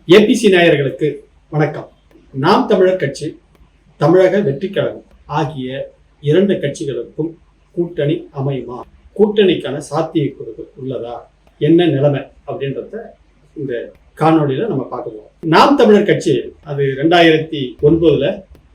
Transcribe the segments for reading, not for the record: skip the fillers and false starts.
ABC நேயர்களுக்கு வணக்கம். நாம் தமிழர் கட்சி, தமிழக வெற்றி கழகம் ஆகிய இரண்டு கட்சிகளுக்கும் கூட்டணி அமையுமா? கூட்டணிக்கான சாத்தியக்கூறுகள் உள்ளதா? என்ன நிலைமை அப்படின்றத இந்த காணொலியில நம்ம பார்க்கலாம். நாம் தமிழர் கட்சி அது 2009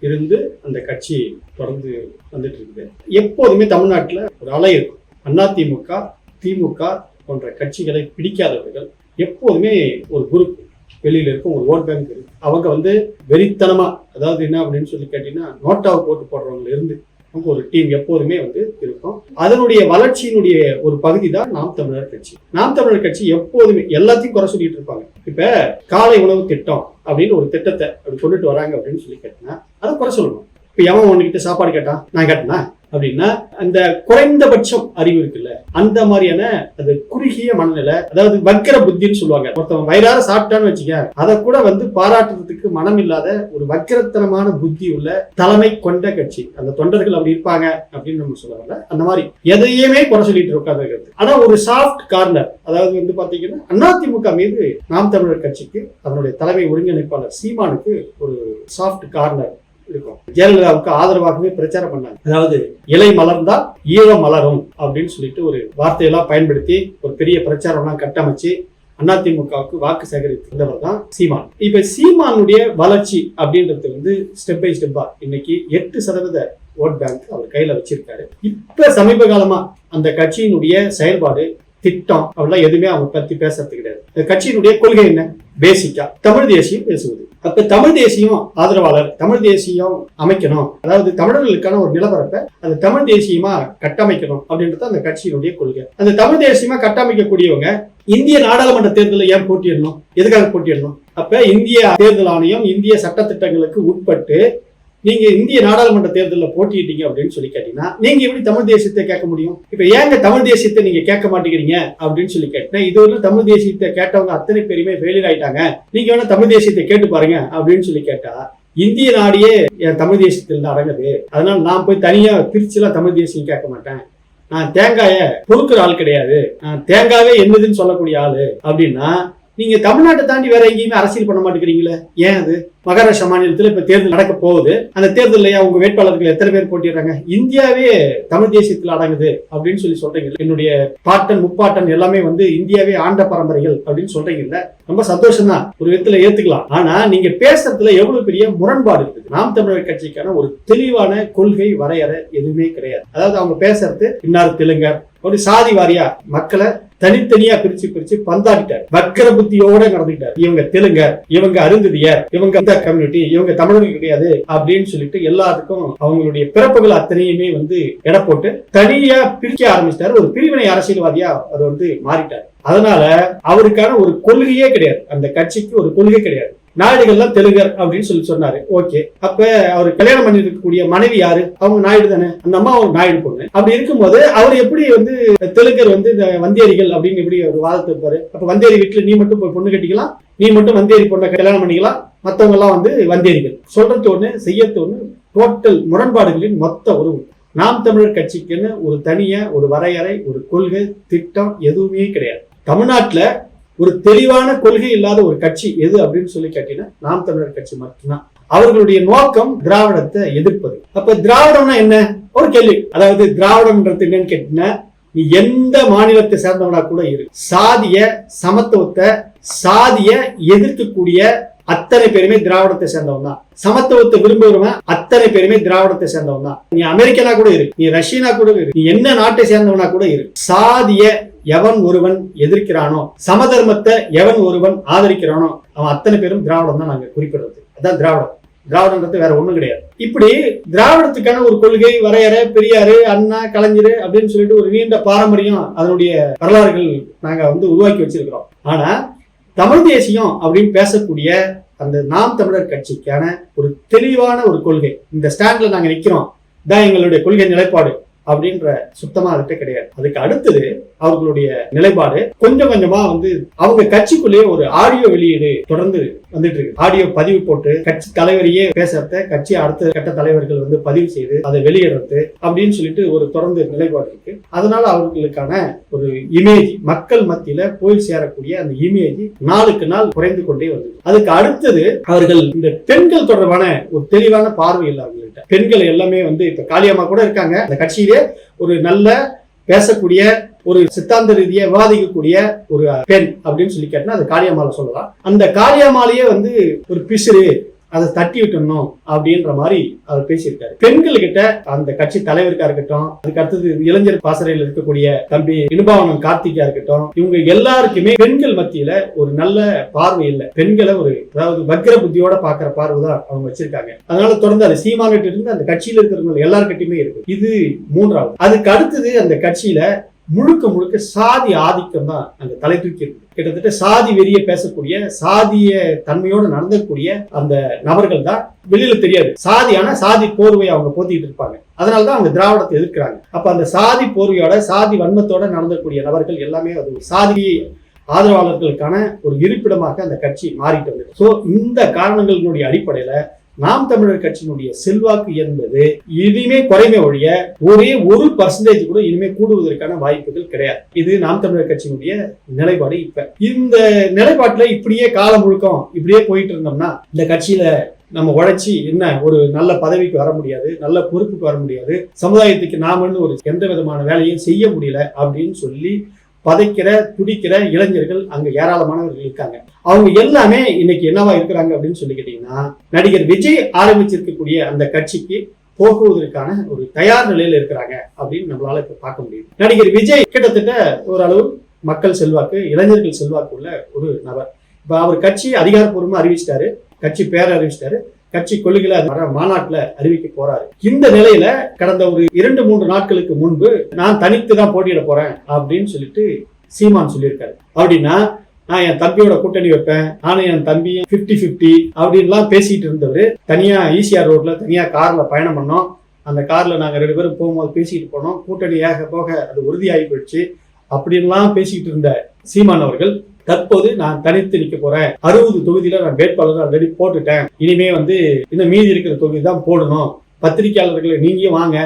இருந்து அந்த கட்சி தொடர்ந்து வந்துட்டு இருக்குது. எப்போதுமே தமிழ்நாட்டில் ஒரு அலை இருக்கும். அதிமுக, திமுக போன்ற கட்சிகளை பிடிக்காதவர்கள் எப்போதுமே ஒரு குரூப் வெளியில இருக்கும், ஒரு ஓட் பேங்க் இருக்கு. அவங்க வெறித்தனமா, அதாவது என்ன அப்படின்னு சொல்லி கேட்டீங்கன்னா, நோட்டாவை போட்டு போடுறவங்க இருந்து ஒரு டீம் எப்போதுமே இருக்கும். அதனுடைய வளர்ச்சியினுடைய ஒரு பகுதி தான் நாம் தமிழர் கட்சி. நாம் தமிழர் கட்சி எப்போதுமே எல்லாத்தையும் குறை சொல்லிட்டு இருப்பாங்க. இப்ப காலை உணவு திட்டம் அப்படின்னு ஒரு திட்டத்தை அப்படி கொண்டுட்டு வராங்க அப்படின்னு சொல்லி கேட்டீங்கன்னா அதை குறை சொல்லணும். இப்ப எவன் ஒண்ணுகிட்ட சாப்பாடு கேட்டான், நான் கேட்டேனா அப்படின்னா அந்த குறைந்தபட்சம் அறிவு இருக்குல்ல, அந்த மாதிரியான அது குறுகிய மனநிலை, அதாவது வக்கர புத்தின்னு சொல்லுவாங்க. ஒருத்தவன் வயிறார சாப்பிட்டான்னு வச்சுக்க, அதை கூட பாராட்டுறதுக்கு மனம் இல்லாத ஒரு வக்கரத்தனமான புத்தி உள்ள தலைமை கொண்ட கட்சி. அந்த தொண்டர்கள் அப்படி இருப்பாங்க அப்படின்னு நம்ம சொல்லுவாங்க. அந்த மாதிரி எதையுமே குறை சொல்லிட்டு இருக்காது. ஆனா ஒரு சாஃப்ட் கார்னர், அதாவது பாத்தீங்கன்னா அதிமுக மீது நாம் தமிழர் கட்சிக்கு அதனுடைய தலைமை ஒருங்கிணைப்பாளர் சீமானுக்கு ஒரு சாஃப்ட் கார்னர் இருக்கும். ஜெயலலிதாவுக்கு ஆதரவாகவே பிரச்சாரம் பண்ணாங்க. அதாவது இலை மலர்ந்தால் ஈழம் மலரும் அப்படின்னு சொல்லிட்டு ஒரு வார்த்தையெல்லாம் பயன்படுத்தி ஒரு பெரிய பிரச்சாரம்லாம் கட்டமைச்சு அதிமுகவுக்கு வாக்கு சேகரித்தவர் தான் சீமான். இப்ப சீமானுடைய வளர்ச்சி அப்படின்றது ஸ்டெப் பை ஸ்டெப்பா இன்னைக்கு 8% ஓட் பேங்க் அவர் கையில வச்சிருக்காரு. இப்ப சமீப காலமா அந்த கட்சியினுடைய செயல்பாடு, திட்டம் அப்படிலாம் எதுவுமே அவங்க பத்தி பேசுறது கிடையாது. இந்த கட்சியினுடைய கொள்கை என்ன? பேசிக்கா தமிழ் தேசியம் பேசுவது. அப்ப தமிழ் தேசியம் ஆதரவாளர், தமிழ் தேசியம் அமைக்கணும், அதாவது தமிழர்களுக்கான ஒரு நிலப்பரப்பை அந்த தமிழ் தேசியமா கட்டமைக்கணும் அப்படின்றது அந்த கட்சியினுடைய கொள்கை. அந்த தமிழ் தேசியமா கட்டமைக்கக்கூடியவங்க இந்திய நாடாளுமன்ற தேர்தலில் ஏன் போட்டியிடணும்? எதுக்காக போட்டியிடணும்? அப்ப இந்திய தேர்தல் ஆணையம் இந்திய சட்டத்திட்டங்களுக்கு உட்பட்டு நீங்க இந்திய நாடாளுமன்ற தேர்தலில் போட்டிட்டீங்க அப்படின்னு சொல்லி கேட்டீங்கன்னா நீங்க எப்படி தமிழ் தேசியத்தை கேட்க முடியும்? இப்ப ஏங்க தமிழ் தேசியத்தை நீங்க கேட்க மாட்டேங்கிறீங்க அப்படின்னு சொல்லி கேட்டேன். இதுவரை தமிழ் தேசியத்தை கேட்டவங்க அத்தனை பேருமே ஃபெயிலியர் ஆயிட்டாங்க, நீங்க வேணா தமிழ் தேசியத்தை கேட்டு பாருங்க அப்படின்னு சொல்லி கேட்டா, இந்திய நாடியே என் தமிழ் தேசியத்தில் அடங்குது, அதனால நான் போய் தனியா பிரிச்சுலாம் தமிழ் தேசியம் கேட்க மாட்டேன், நான் தேங்காய பொறுக்கிற ஆள் கிடையாது, நான் தேங்காவே என்னதுன்னு சொல்லக்கூடிய ஆளு அப்படின்னா, நீங்க தமிழ்நாட்டை தாண்டி வேற எங்கேயுமே அரசியல் பண்ண மாட்டேங்கிறீங்களே, ஏன்? அது மகாராஷ்டிரா மாநிலத்தில் இப்ப தேர்தல் நடக்க போகுது. அந்த தேர்தலில் உங்க வேட்பாளர்கள் எத்தனை பேர் போட்டிடுறாங்க? இந்தியாவே தமிழ் தேசியத்தில் அடங்குது அப்படின்னு சொல்லி சொல்றீங்க. என்னுடைய பாட்டன் முப்பாட்டன் எல்லாமே இந்தியாவே ஆண்ட பரம்பரைகள் அப்படின்னு சொல்றீங்கல்ல, ரொம்ப சந்தோஷம் தான், ஒரு விதத்துல ஏத்துக்கலாம். ஆனா நீங்க பேசுறதுல எவ்வளவு பெரிய முரண்பாடு இருக்குது. நாம் தமிழர் கட்சிக்கான ஒரு தெளிவான கொள்கை வரையறை எதுவுமே கிடையாது. அதாவது அவங்க பேசுறது இன்னார் தெலுங்கர், ஒரு சாதி வாரியா மக்களை தனித்தனியா பிரிச்சு பந்தாடிட்டார், வக்கர புத்தியோட நடந்துட்டார். இவங்க தெலுங்கர், இவங்க அருந்ததியர், இவங்க இந்த கம்யூனிட்டி, இவங்க தமிழர்கள் கிடையாது அப்படின்னு சொல்லிட்டு எல்லாத்துக்கும் அவங்களுடைய பிறப்புகள் அத்தனையுமே எடை போட்டு தனியா பிரிக்க ஆரம்பிச்சிட்டாரு. ஒரு பிரிவினை அரசியல்வாதியா அவர் மாறிட்டார். அதனால அவருக்கான ஒரு கொள்கையே கிடையாது, அந்த கட்சிக்கு ஒரு கொள்கை கிடையாது. நாயுடுகள்லாம் தெலுங்கர் அப்படின்னு சொல்லி சொன்னாரு. ஓகே, அப்ப அவர் கல்யாணம் பண்ணி இருக்கக்கூடிய மனைவி யாரு? அவங்க நாயுடு தானே, அந்த அம்மா ஒரு நாயுடு பொண்ணு. அப்படி இருக்கும்போது அவர் எப்படி தெலுங்கர் இந்த வந்தேரிகள் அப்படின்னு எப்படி ஒரு வாதத்தை இருப்பாரு? அப்ப வந்தேரி வீட்டுல நீ மட்டும் பொண்ணு கட்டிக்கலாம், நீ மட்டும் வந்தேரி பொண்ணை கல்யாணம் பண்ணிக்கலாம், மற்றவங்க எல்லாம் வந்தேரிகள். சொல்றது ஒண்ணு, செய்யறது ஒண்ணு, டோட்டல் முரண்பாடுகளின் மொத்த உருவம். நாம் தமிழர் கட்சிக்குன்னு ஒரு தனியா ஒரு வரையறை, ஒரு கொள்கை, திட்டம் எதுவுமே கிடையாது. தமிழ்நாட்டுல ஒரு தெளிவான கொள்கை இல்லாத ஒரு கட்சி எது அப்படின்னு சொல்லி கேட்டீங்கன்னா நாம் தமிழர் கட்சி மட்டும்தான். அவர்களுடைய நோக்கம் திராவிடத்தை எதிர்ப்பது. அப்ப திராவிடம்னா என்ன ஒரு கேள்வி. அதாவது திராவிடம்ன்றது என்னன்னு கேட்டீங்கன்னா, நீ எந்த மாநிலத்தை சேர்ந்தவனா கூட இருக்கு, சாதிய சமத்துவத்தை, சாதிய எதிர்க்கக்கூடிய அத்தனை பேருமே திராவிடத்தை சேர்ந்தவன் தான். சமத்துவத்தை விரும்புகிறவன் அத்தனை பேருமே திராவிடத்தை சேர்ந்தவன் தான். நீ அமெரிக்கனா கூட இருக்கு, நீ ரஷ்யனா கூட இருக்கு, நீ என்ன நாட்டை சேர்ந்தவனா கூட இருக்கு. சாதிய எவன் ஒருவன் எதிர்க்கிறானோ, சமதர்மத்தை எவன் ஒருவன் ஆதரிக்கிறானோ, அவன் அத்தனை பேரும் திராவிடம் தான் நாங்க குறிப்பிடுறது. அதான் திராவிடம். திராவிடன்றது வேற ஒண்ணும் கிடையாது. இப்படி திராவிடத்துக்கான ஒரு கொள்கை வரையறை, பெரியாரு, அண்ணா, கலைஞர் அப்படின்னு சொல்லிட்டு ஒரு நீண்ட பாரம்பரியம், அதனுடைய வரலாறுகள் நாங்க உருவாக்கி வச்சிருக்கிறோம். ஆனா தமிழ் தேசியம் அப்படின்னு பேசக்கூடிய அந்த நாம் தமிழர் கட்சிக்கான ஒரு தெளிவான ஒரு கொள்கை, இந்த ஸ்டாண்ட்ல நாங்க நிக்கிறோம், தான் எங்களுடைய கொள்கை நிலைப்பாடு அப்படின்ற சுத்தமா அதுகிட்ட கிடையாது. அதுக்கு அடுத்தது அவர்களுடைய நிலைப்பாடு கொஞ்சம் கொஞ்சமா வந்து அவங்க கட்சிக்குள்ளேயே ஒரு ஆடியோ வெளியீடு தொடர்ந்து வந்துட்டு இருக்கு. ஆடியோ பதிவு போட்டு கட்சி தலைவரையே பேசுறத கட்சி அடுத்த கட்ட தலைவர்கள் வந்து பதிவு செய்து அதை வெளியிடுறது அப்படின்னு சொல்லிட்டு ஒரு தொடர்ந்து நிலைப்பாடு இருக்கு. அதனால அவர்களுக்கான ஒரு இமேஜ் மக்கள் மத்தியில போய் சேரக்கூடிய அந்த இமேஜ் நாளுக்கு நாள் குறைந்து கொண்டே வந்தது. அதுக்கு அடுத்தது அவர்கள் இந்த பெண்கள் தொடர்பான ஒரு தெளிவான பார்வை இல்லை அவங்கள்ட்ட. பெண்கள் எல்லாமே வந்து இப்ப காளியம்மா கூட இருக்காங்க அந்த கட்சியிலே, ஒரு நல்ல பேசக்கூடிய ஒரு சித்தாந்த ரீதியா விவாதிக்கக்கூடிய ஒரு பெண் அப்படின்னு சொல்லி கேட்டா அது காளியம்மாளை சொல்லலாம். அந்த காளியம்மாலேயே வந்து ஒரு பிசுறு அதை தட்டி விட்டணும் அப்படின்ற மாதிரி அவர் பேசியிருக்காரு. பெண்கள் கிட்ட அந்த கட்சி தலைவருக்கா இருக்கட்டும், அதுக்கு அடுத்தது இளைஞர் பாசறையில் இருக்கக்கூடிய தம்பி இனுபாவனம் கார்த்திகா இருக்கட்டும், இவங்க எல்லாருக்குமே பெண்கள் மத்தியில ஒரு நல்ல பார்வை இல்லை. பெண்களை ஒரு அதாவது வக்ர புத்தியோட பாக்குற பார்வை தான் அவங்க வச்சிருக்காங்க. அதனால தொடர்ந்து அது சீமானிட்டு இருந்து அந்த கட்சியில இருக்கிறவங்க எல்லாருக்கிட்டையுமே இருக்கு. இது மூன்றாவது. அதுக்கு அடுத்தது அந்த கட்சியில முழுக்க முழுக்க சாதி ஆதிக்கம் தான் அந்த தலை தூக்கி இருக்கு. கிட்டத்தட்ட சாதி வெறிய பேசக்கூடிய சாதிய தன்மையோடு நடந்தக்கூடிய அந்த நபர்கள் தான் வெளியில தெரியாது. சாதியான சாதி போர்வையை அவங்க போத்திட்டு இருப்பாங்க. அதனாலதான் அவங்க திராவிடத்தை எதிர்க்கிறாங்க. அப்ப அந்த சாதி போர்வையோட சாதி வன்மத்தோட நடந்தக்கூடிய நபர்கள் எல்லாமே அது சாதி ஆதரவாளர்களுக்கான ஒரு இருப்பிடமாக அந்த கட்சி மாறிட்டு வந்தது. சோ இந்த காரணங்களினுடைய அடிப்படையில நாம் தமிழர் கட்சியினுடைய செல்வாக்கு என்பது இனிமே குறைமை ஒழிய ஒரே 1% கூட இனிமே கூடுவதற்கான வாய்ப்புகள் கிடையாது. இது நாம் தமிழர் கட்சியினுடைய நிலைப்பாடு. இப்ப இந்த நிலைப்பாட்டுல இப்படியே காலம் முழுக்கம் இப்படியே போயிட்டு இருந்தோம்னா இந்த கட்சியில நம்ம உழைச்சி என்ன ஒரு நல்ல பதவிக்கு வர முடியாது, நல்ல பொறுப்புக்கு வர முடியாது, சமுதாயத்துக்கு நாமன்னு ஒரு எந்த விதமான வேலையும் செய்ய முடியல அப்படின்னு சொல்லி பதைக்கிற துடிக்கிற இளைஞர்கள் அங்க ஏராளமானவர்கள் இருக்காங்க. அவங்க எல்லாமே இன்னைக்கு என்னவா இருக்கிறாங்க அப்படின்னு சொல்லி கேட்டீங்கன்னா, நடிகர் விஜய் ஆரம்பிச்சிருக்கக்கூடிய அந்த கட்சிக்கு போக்குவதற்கான ஒரு தயார் நிலையில இருக்கிறாங்க அப்படின்னு நம்மளால இப்ப பார்க்க முடியுது. நடிகர் விஜய் கிட்டத்தட்ட ஓரளவு மக்கள் செல்வாக்கு, இளைஞர்கள் செல்வாக்கு உள்ள ஒரு நபர். இப்ப அவர் கட்சி அதிகாரப்பூர்வமா அறிவிச்சிட்டாரு, கட்சி பேர அறிவிச்சிட்டாரு, கட்சி கொள்கைகளை மாநாட்டுல அறிவிக்க போறாரு. இந்த நிலையில கடந்த ஒரு 2-3 நாட்களுக்கு முன்பு நான் தனித்து தான் போட்டியிட போறேன் அப்படின்னு சொல்லிட்டு சீமான் சொல்லியிருக்காரு. அப்படின்னா நான் என் தம்பியோட கூட்டணி வைப்பேன், நானும் என் தம்பியும் 50-50 அப்படின்லாம் பேசிட்டு இருந்தவர் தனியா ஈசிஆர் ரோட்ல தனியா கார்ல பயணம் பண்ணோம். அந்த கார்ல நாங்க 2 பேரும் போகும்போது பேசிட்டு போனோம். கூட்டணியாக போக அது உறுதியாகி போயிடுச்சு அப்படின்லாம் பேசிட்டு இருந்த சீமான் அவர்கள் தற்போது நான் தனித்து நிற்க போறேன், 60 தொகுதியில நான் வேட்பாளர் ஆல்ரெடி போட்டுட்டேன், இனிமே வந்து இன்னும் மீதி இருக்கிற தொகுதி தான் போடணும், பத்திரிகையாளர்களை நீங்க வாங்க,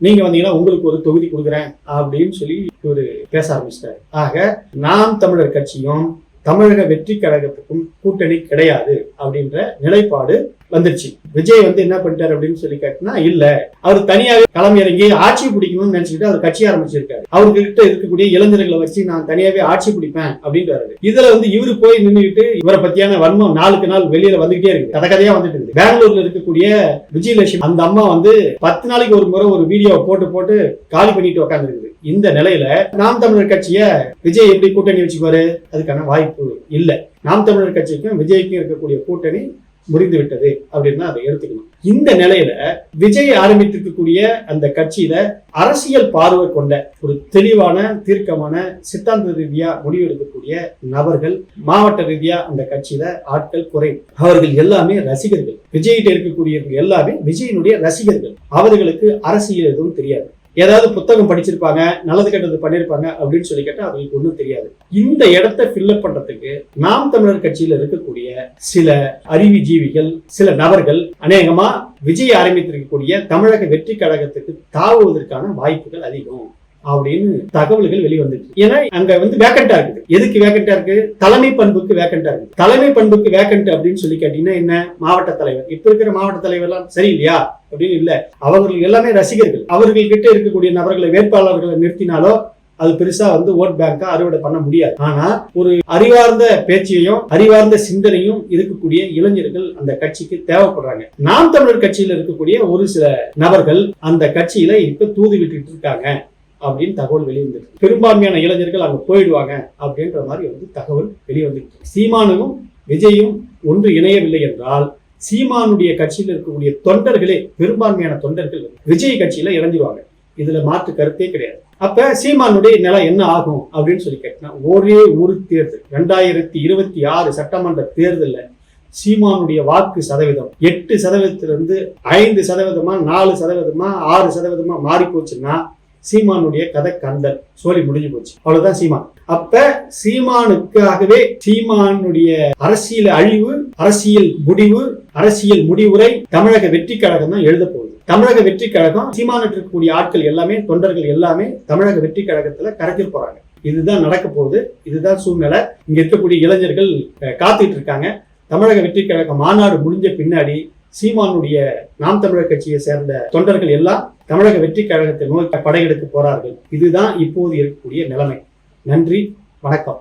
நீங்க வந்தீங்கன்னா உங்களுக்கு ஒரு தொகுதி கொடுக்குறேன் அப்படின்னு சொல்லி ஒரு பேச ஆரம்பிச்சிட்டாரு. ஆக நாம் தமிழர் கட்சியும் தமிழக வெற்றி கழகத்துக்கும் கூட்டணி கிடையாது அப்படின்ற நிலைப்பாடு வந்துருச்சு. விஜய் வந்து என்ன பண்ணிட்டாரு அப்படின்னு சொல்லி கேட்டா, இல்ல அவர் தனியாவே களம் இறங்கி ஆட்சி பிடிக்கணும்னு நினைச்சுக்கிட்டு அவர் கட்சி ஆரம்பிச்சிருக்காரு. அவர்கிட்ட இருக்கக்கூடிய இளைஞர்களை வச்சு நான் தனியாவே ஆட்சி பிடிப்பேன் அப்படின்றாரு. இதுல வந்து இவரு போய் நின்றுட்டு இவரை பத்தியான வன்மம் நாளுக்கு நாள் வெளியில வந்துகிட்டே இருக்கு, கதையா வந்துட்டு இருக்கு. பெங்களூர்ல இருக்கக்கூடிய விஜயலட்சுமி அந்த அம்மா வந்து 10 நாளைக்கு ஒரு முறை ஒரு வீடியோ போட்டு காலி பண்ணிட்டு உட்கார்ந்து இருக்குது. இந்த நிலையில நாம் தமிழர் கட்சிய விஜய் எப்படி கூட்டணி வச்சுக்குவாரு? அதுக்கான வாய்ப்பு இல்ல. நாம் தமிழர் கட்சிக்கும் விஜய்க்கும் இருக்கக்கூடிய கூட்டணி முடிந்து விட்டது அப்படின்னு அதை எடுத்துக்கணும். இந்த நிலையில விஜய் ஆரம்பித்திருக்கக்கூடிய அந்த கட்சியில அரசியல் பார்வை கொண்ட ஒரு தெளிவான தீர்க்கமான சித்தாந்த ரீதியா முடிவெடுக்கக்கூடிய நபர்கள் மாவட்ட ரீதியா அந்த கட்சியில ஆட்கள் குறைவு. அவர்கள் எல்லாமே ரசிகர்கள். விஜய்கிட்ட இருக்கக்கூடிய எல்லாமே விஜயினுடைய ரசிகர்கள். அவர்களுக்கு அரசியல் எதுவும் தெரியாது. ஏதாவது புத்தகம் படிச்சிருப்பாங்க, நல்லது கெட்டது பண்ணிருப்பாங்க அப்படின்னு சொல்லி கேட்டா அவங்களுக்கு ஒன்றும் தெரியாது. இந்த இடத்தை ஃபில்லப் பண்றதுக்கு நாம் தமிழர் கட்சியில இருக்கக்கூடிய சில அறிவுஜீவிகள், சில நபர்கள் அநேகமா விஜய் ஆரம்பித்திருக்கக்கூடிய தமிழக வெற்றி கழகத்துக்கு தாவுவதற்கான வாய்ப்புகள் அதிகம் அப்படின்னு தகவல்கள் வெளிவந்துச்சு. ஏன்னா அங்க வந்து வேக்கண்டா இருக்குது. எதுக்கு வேக்கண்டா இருக்கு? தலைமை பண்புக்கு வேக்கண்டா இருக்கு. தலைமை பண்புக்கு வேக்கண்ட் அப்படின்னு சொல்லி கேட்டீங்கன்னா என்ன? மாவட்ட தலைவர். இப்ப இருக்கிற மாவட்ட தலைவர் எல்லாம் சரி இல்லையா அப்படின்னு இல்ல, அவர்கள் எல்லாமே ரசிகர்கள். அவர்கள் கிட்ட இருக்கக்கூடிய நபர்களை வேட்பாளர்களை நிறுத்தினாலோ அது பெருசா வந்து ஓட் பேங்கா அறுவடை பண்ண முடியாது. ஆனா ஒரு அறிவார்ந்த பேச்சையும் அறிவார்ந்த சிந்தனையும் இருக்கக்கூடிய இளைஞர்கள் அந்த கட்சிக்கு தேவைப்படுறாங்க. நாம் தமிழர் கட்சியில இருக்கக்கூடிய ஒரு சில நபர்கள் அந்த கட்சியில இப்ப தூது விட்டுட்டு இருக்காங்க அப்படின்னு தகவல் வெளிவந்துருக்கு. பெரும்பான்மையான இளைஞர்கள் அங்க போயிடுவாங்க அப்படின்ற மாதிரி வந்து தகவல் வெளிவந்துருக்கு. சீமானும் விஜயும் ஒன்று இணையவில்லை என்றால் சீமானுடைய கட்சியில் இருக்கக்கூடிய தொண்டர்களே, பெரும்பான்மையான தொண்டர்கள் விஜய் கட்சியில இணைஞ்சிருவாங்க. இதுல மாற்று கருத்தே கிடையாது. அப்ப சீமானுடைய நிலை என்ன ஆகும் அப்படின்னு சொல்லி கேட்டா, ஒரே ஒரு தேர்தல் 2026 சட்டமன்ற தேர்தல்ல சீமானுடைய வாக்கு சதவீதம் 8% 5%, 4%, 6% மாறி போச்சுன்னா சீமானுடைய கதை கந்தல் சோழி முடிஞ்சு போச்சு. அவ்வளவுதான் சீமான். அப்ப சீமானுக்காகவே சீமானுடைய அரசியல் அழிவு, அரசியல் முடிவு, அரசியல் முடிவுரை தமிழக வெற்றி கழகம் தான் எழுத போகுது. தமிழக வெற்றி கழகம் சீமானிட்டு இருக்கக்கூடிய ஆட்கள் எல்லாமே, தொண்டர்கள் எல்லாமே தமிழக வெற்றி கழகத்துல கரைஞ்சிட்டு போறாங்க. இதுதான் நடக்க போகுது. இதுதான் சூழ்நிலை. இங்க இருக்கக்கூடிய இளைஞர்கள் காத்துட்டு இருக்காங்க. தமிழக வெற்றி கழக மாநாடு முடிஞ்ச பின்னாடி சீமானுடைய நாம் தமிழர் கட்சியை சேர்ந்த தொண்டர்கள் எல்லாம் தமிழக வெற்றி கழகத்தை நோக்கி படையெடுக்க போறார்கள். இதுதான் இப்போது இருக்கக்கூடிய நிலைமை. நன்றி, வணக்கம்.